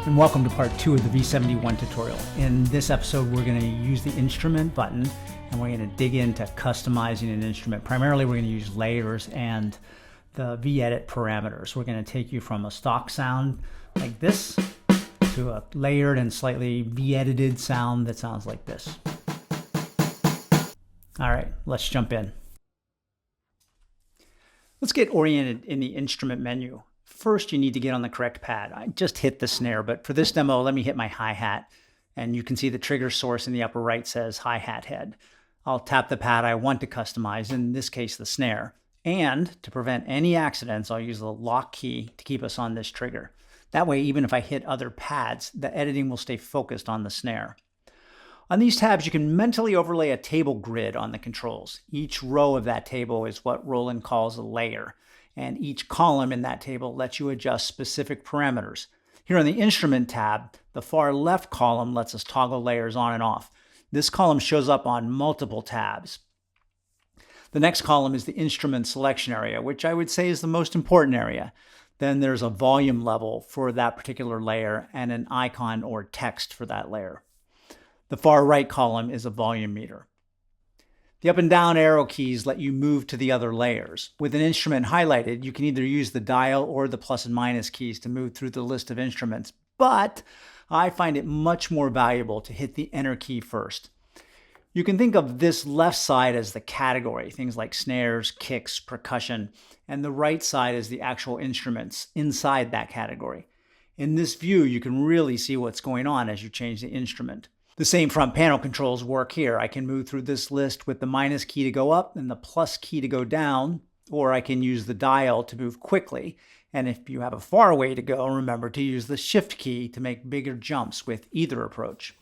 and welcome to part 2 of the V71 tutorial. In this episode, we're going to use the instrument button and we're going to dig into customizing an instrument. Primarily, we're going to use layers and the V-edit parameters. We're going to take you from a stock sound like this to a layered and slightly V-edited sound that sounds like this. All right, let's jump in. Let's get oriented in the instrument menu. First, you need to get on the correct pad. I just hit the snare, but for this demo, let me hit my hi-hat. And you can see the trigger source in the upper right says hi-hat head. I'll tap the pad I want to customize, in this case, the snare. And to prevent any accidents, I'll use the lock key to keep us on this trigger. That way, even if I hit other pads, the editing will stay focused on the snare. On these tabs, you can mentally overlay a table grid on the controls. Each row of that table is what Roland calls a layer, and each column in that table lets you adjust specific parameters. Here on the Instrument tab, the far left column lets us toggle layers on and off. This column shows up on multiple tabs. The next column is the Instrument Selection area, which I would say is the most important area. Then there's a volume level for that particular layer and an icon or text for that layer. The far right column is a volume meter. The up and down arrow keys let you move to the other layers. With an instrument highlighted, you can either use the dial or the plus and minus keys to move through the list of instruments, but I find it much more valuable to hit the enter key first. You can think of this left side as the category, things like snares, kicks, percussion, and the right side is the actual instruments inside that category. In this view, you can really see what's going on as you change the instrument. The same front panel controls work here. I can move through this list with the minus key to go up and the plus key to go down, or I can use the dial to move quickly. And if you have a far way to go, remember to use the shift key to make bigger jumps with either approach.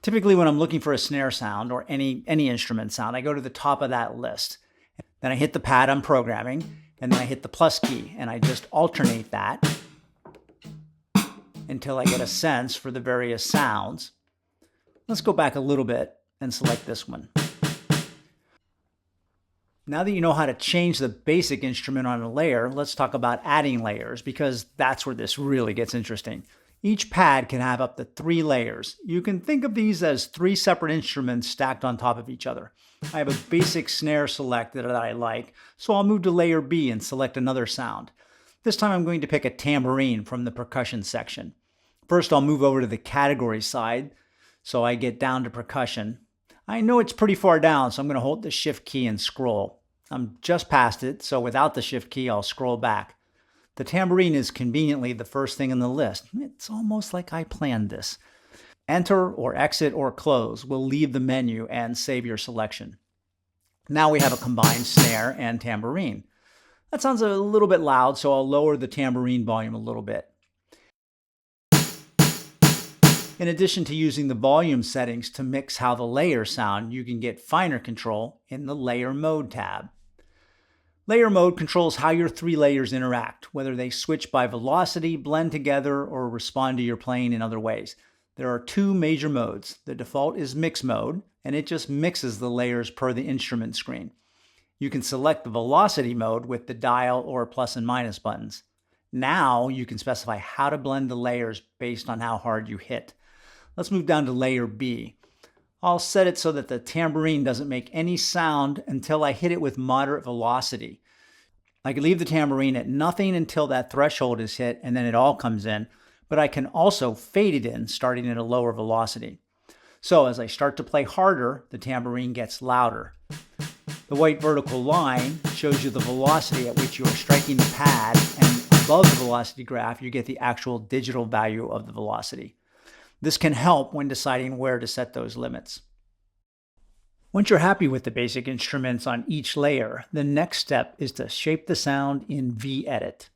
Typically when I'm looking for a snare sound or any instrument sound, I go to the top of that list. Then I hit the pad I'm programming, and then I hit the plus key, and I just alternate that until I get a sense for the various sounds. Let's go back a little bit and select this one. Now that you know how to change the basic instrument on a layer, let's talk about adding layers, because that's where this really gets interesting. Each pad can have up to 3 layers. You can think of these as 3 separate instruments stacked on top of each other. I have a basic snare selected that I like, so I'll move to layer B and select another sound. This time I'm going to pick a tambourine from the percussion section. First, I'll move over to the category side, so I get down to percussion. I know it's pretty far down, so I'm going to hold the shift key and scroll. I'm just past it, so without the shift key, I'll scroll back. The tambourine is conveniently the first thing in the list. It's almost like I planned this. Enter or exit or close will leave the menu and save your selection. Now we have a combined snare and tambourine. That sounds a little bit loud, so I'll lower the tambourine volume a little bit. In addition to using the volume settings to mix how the layers sound, you can get finer control in the Layer Mode tab. Layer Mode controls how your 3 layers interact, whether they switch by velocity, blend together, or respond to your playing in other ways. There are 2 major modes. The default is Mix Mode, and it just mixes the layers per the instrument screen. You can select the velocity mode with the dial or plus and minus buttons. Now you can specify how to blend the layers based on how hard you hit. Let's move down to layer B. I'll set it so that the tambourine doesn't make any sound until I hit it with moderate velocity. I can leave the tambourine at nothing until that threshold is hit and then it all comes in, but I can also fade it in starting at a lower velocity. So as I start to play harder, the tambourine gets louder. The white vertical line shows you the velocity at which you are striking the pad, and above the velocity graph, you get the actual digital value of the velocity. This can help when deciding where to set those limits. Once you're happy with the basic instruments on each layer, the next step is to shape the sound in V-edit.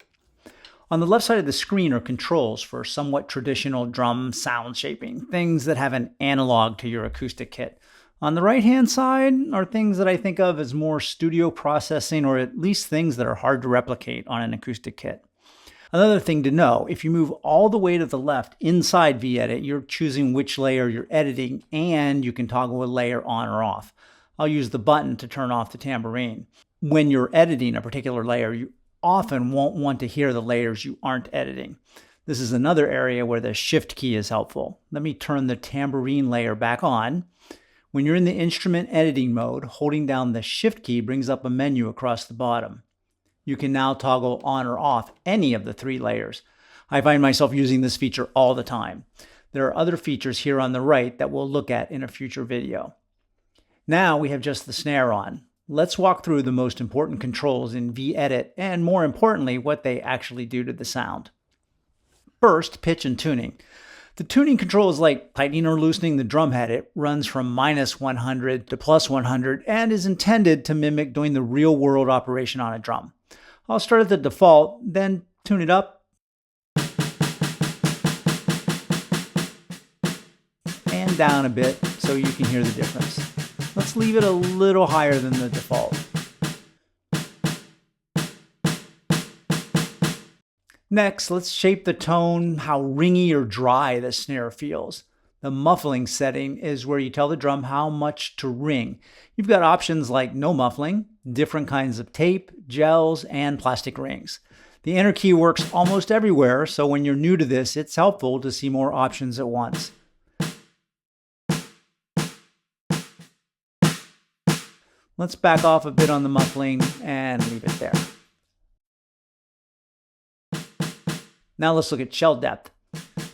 On the left side of the screen are controls for somewhat traditional drum sound shaping, things that have an analog to your acoustic kit. On the right-hand side are things that I think of as more studio processing, or at least things that are hard to replicate on an acoustic kit. Another thing to know, if you move all the way to the left inside V-edit, you're choosing which layer you're editing, and you can toggle a layer on or off. I'll use the button to turn off the tambourine. When you're editing a particular layer, you often won't want to hear the layers you aren't editing. This is another area where the shift key is helpful. Let me turn the tambourine layer back on. When you're in the instrument editing mode, holding down the shift key brings up a menu across the bottom. You can now toggle on or off any of the 3 layers. I find myself using this feature all the time. There are other features here on the right that we'll look at in a future video. Now we have just the snare on. Let's walk through the most important controls in V-Edit and, more importantly, what they actually do to the sound. First, pitch and tuning. The tuning control is like tightening or loosening the drum head. It runs from -100 to +100 and is intended to mimic doing the real-world operation on a drum. I'll start at the default, then tune it up and down a bit so you can hear the difference. Let's leave it a little higher than the default. Next, let's shape the tone, how ringy or dry the snare feels. The muffling setting is where you tell the drum how much to ring. You've got options like no muffling, different kinds of tape, gels, and plastic rings. The enter key works almost everywhere, so when you're new to this, it's helpful to see more options at once. Let's back off a bit on the muffling and leave it there. Now let's look at shell depth.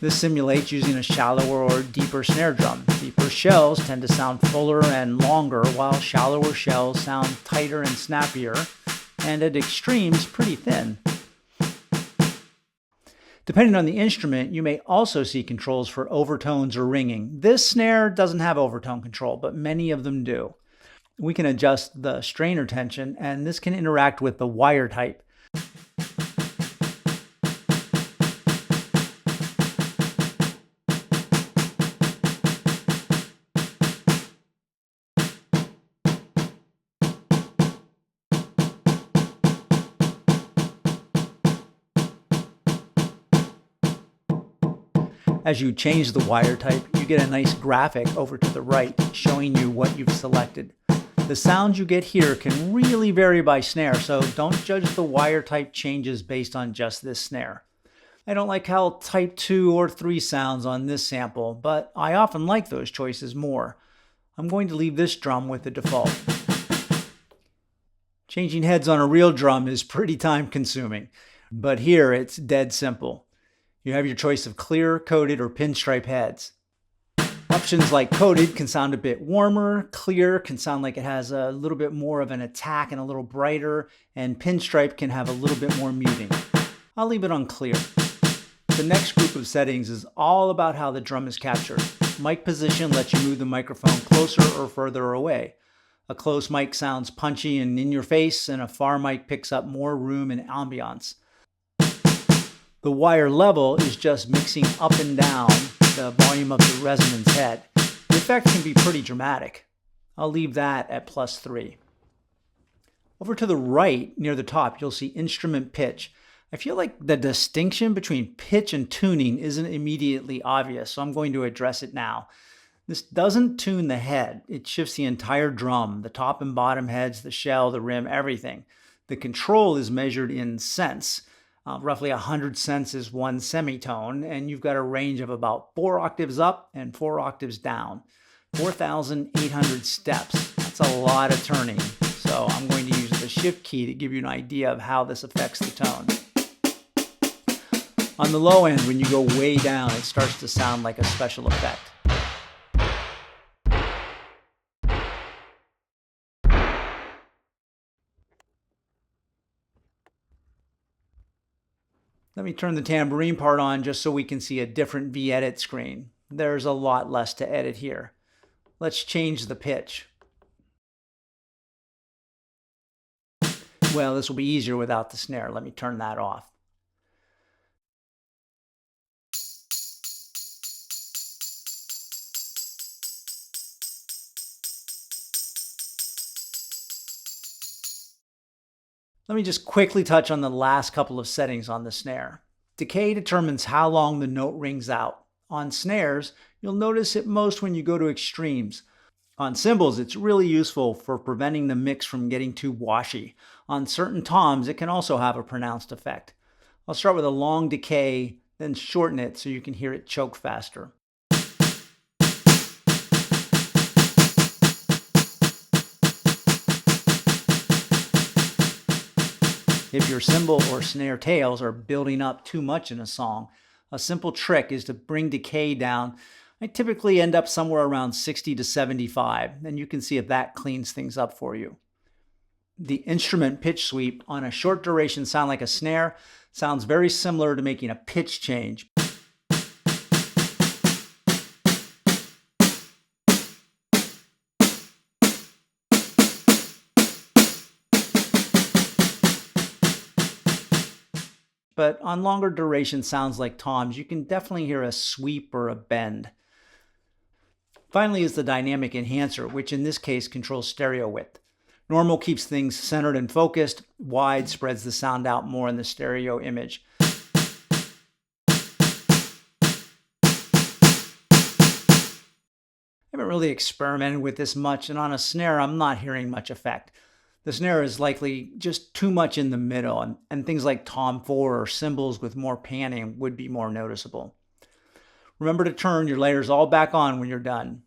This simulates using a shallower or deeper snare drum. Deeper shells tend to sound fuller and longer, while shallower shells sound tighter and snappier, and at extremes, pretty thin. Depending on the instrument, you may also see controls for overtones or ringing. This snare doesn't have overtone control, but many of them do. We can adjust the strainer tension, and this can interact with the wire type. As you change the wire type, you get a nice graphic over to the right showing you what you've selected. The sounds you get here can really vary by snare, so don't judge the wire type changes based on just this snare. I don't like how type 2 or 3 sounds on this sample, but I often like those choices more. I'm going to leave this drum with the default. Changing heads on a real drum is pretty time consuming, but here it's dead simple. You have your choice of clear, coated, or pinstripe heads. Options like coated can sound a bit warmer, clear can sound like it has a little bit more of an attack and a little brighter, and pinstripe can have a little bit more muting. I'll leave it on clear. The next group of settings is all about how the drum is captured. Mic position lets you move the microphone closer or further away. A close mic sounds punchy and in your face, and a far mic picks up more room and ambiance. The wire level is just mixing up and down the volume of the resonance head. The effect can be pretty dramatic. I'll leave that at +3. Over to the right, near the top, you'll see instrument pitch. I feel like the distinction between pitch and tuning isn't immediately obvious, so I'm going to address it now. This doesn't tune the head. It shifts the entire drum, the top and bottom heads, the shell, the rim, everything. The control is measured in cents. Roughly 100 cents is 1 semitone, and you've got a range of about 4 octaves up and 4 octaves down. 4,800 steps. That's a lot of turning. So I'm going to use the shift key to give you an idea of how this affects the tone. On the low end, when you go way down, it starts to sound like a special effect. Let me turn the tambourine part on just so we can see a different V-Edit screen. There's a lot less to edit here. Let's change the pitch. Well, this will be easier without the snare. Let me turn that off. Let me just quickly touch on the last couple of settings on the snare. Decay determines how long the note rings out. On snares, you'll notice it most when you go to extremes. On cymbals, it's really useful for preventing the mix from getting too washy. On certain toms, it can also have a pronounced effect. I'll start with a long decay then shorten it so you can hear it choke faster. If your cymbal or snare tails are building up too much in a song, a simple trick is to bring decay down. I typically end up somewhere around 60 to 75, and you can see if that cleans things up for you. The instrument pitch sweep on a short duration sound like a snare sounds very similar to making a pitch change. But on longer duration sounds like toms, you can definitely hear a sweep or a bend. Finally is the dynamic enhancer, which in this case controls stereo width. Normal keeps things centered and focused. Wide spreads the sound out more in the stereo image. I haven't really experimented with this much, and on a snare, I'm not hearing much effect. The snare is likely just too much in the middle, and things like tom 4 or cymbals with more panning would be more noticeable. Remember to turn your layers all back on when you're done.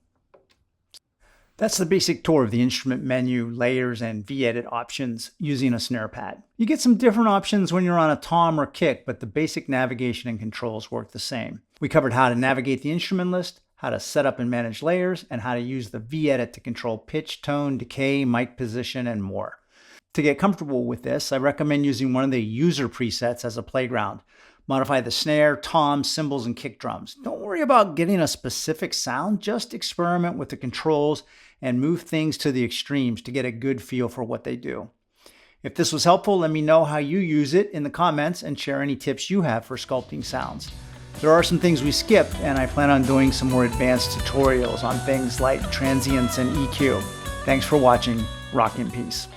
That's the basic tour of the instrument menu, layers, and V-edit options using a snare pad. You get some different options when you're on a tom or kick, but the basic navigation and controls work the same. We covered how to navigate the instrument list, how to set up and manage layers, and how to use the V-edit to control pitch, tone, decay, mic position, and more. To get comfortable with this, I recommend using one of the user presets as a playground. Modify the snare, tom, cymbals, and kick drums. Don't worry about getting a specific sound, just experiment with the controls and move things to the extremes to get a good feel for what they do. If this was helpful, let me know how you use it in the comments and share any tips you have for sculpting sounds. There are some things we skipped, and I plan on doing some more advanced tutorials on things like transients and EQ. Thanks for watching. Rock in peace.